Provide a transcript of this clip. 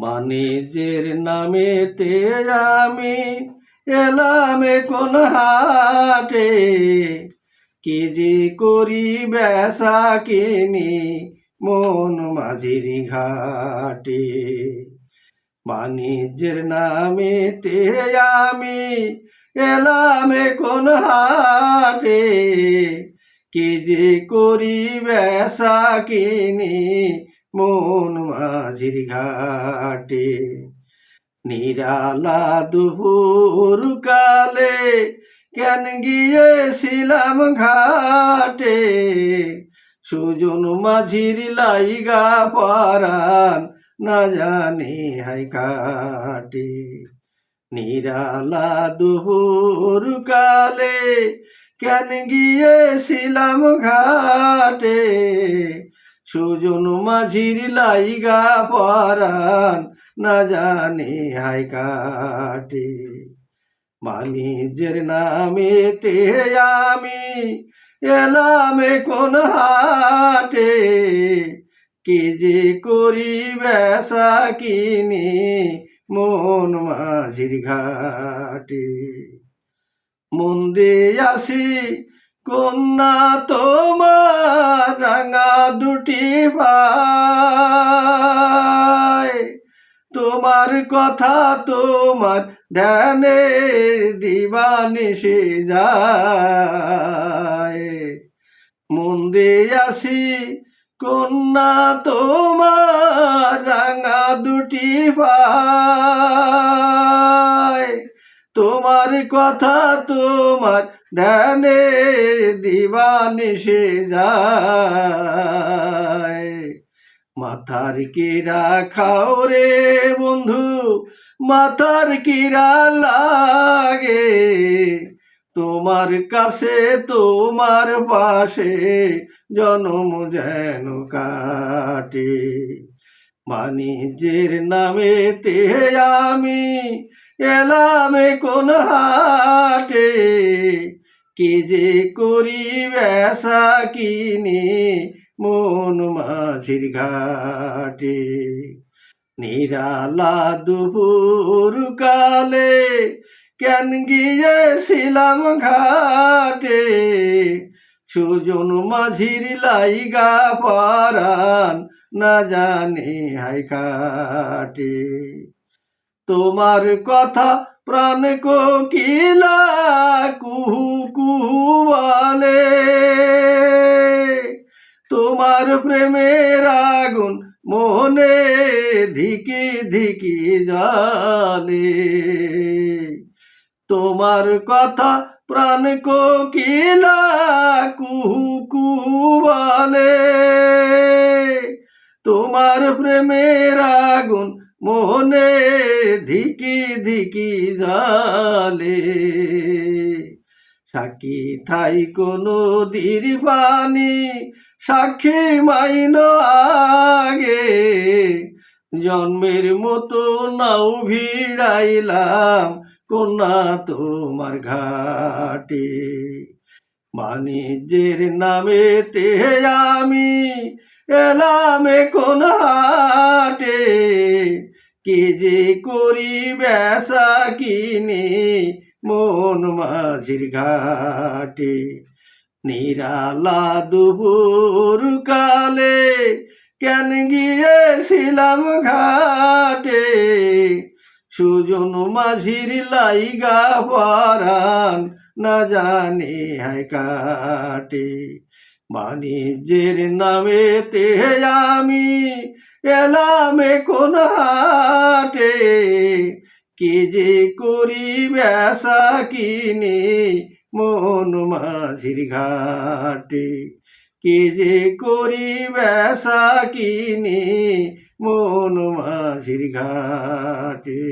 বাণিজ্যের নামেতে আমি এলাম কোন হাটে, কি যে করি বেচা কিনি মন মাঝির ঘাটে। বাণিজ্যের নামেতে আমি এলাম কোন হাটে, কি যে করি বেচা কিনি মন মাঝির ঘাটে। নিরালা দুপুর কালে কেন গিয়েছিলাম ঘাটে, সুজন মাঝির লাইগা পরাণ না জানি হাই কাটে। নিরালা দুপুর কালে কেন গিয়েছিলাম ঘাটে, সুজন মাঝির লাইগা পরাণ না জানি হাই কাটে। বাণিজ্যের নামেতে আমি এলাম কোন হাটে, কি যে করি বেচা কিনি মন মাঝির ঘাটে। মন্দে আসি কন্যা তোমার রাঙা দুটি ভাই, তোমার কথা তোমার ধ্যানে দিবানিশি যায়। মন্দে আসি কন্যা তোমার রাঙা দুটি ভাই, তোমার কথা তোমার ধ্যানে দিবানিশি যায়। মাথার কিরা খাও রে বন্ধু, মাথার কিরা লাগে, তোমার কাছে তোমার পাশে জনম যেন কাটে। বাণিজ্যের নামেতে আমি এলাম কোন হাটে, কি যে করি বেচা কিনি মন মাঝির ঘাটে। নিরালা দুপুর কালে কেন গিয়েছিলাম ঘাটে, সুজন মাঝির লাইগা পরাণ না জানি হাই কাটে। তোমার কথা প্রাণ কোকিলা কুহু কুহু বলে, তোমার প্রেমের আগুন মনে ধিকি ধিকি জ্বলে। তোমার কথা প্রাণ কোকিলা কুহু কুহু বলে, তোমার প্রেমের আগুন মনে ধিকি ধিকি জ্বলে। সাক্ষী থাই কোনো দীর পানি সাক্ষী মাইন আগে, জন্মের মতো নাও ভিড়াইলাম কন্যা তোমার ঘাটে। বাণিজ্যের নামেতে আমি এলাম কোন হাটে, কি যে করি বেচা কিনি মন মাঝির ঘাটে। নিরালা দুপুর কালে কেন গিয়েছিলাম ঘাটে, সুজন মাঝির লাইগা পরাণ না জানি হাই কাটে। বাণিজ্যের নামেতে আমি এলাম কোন হাটে, কি যে করি বেচা কিনি মন মাঝির ঘাটে, কি যে করি বেচা কিনি মন মাঝির ঘাটে।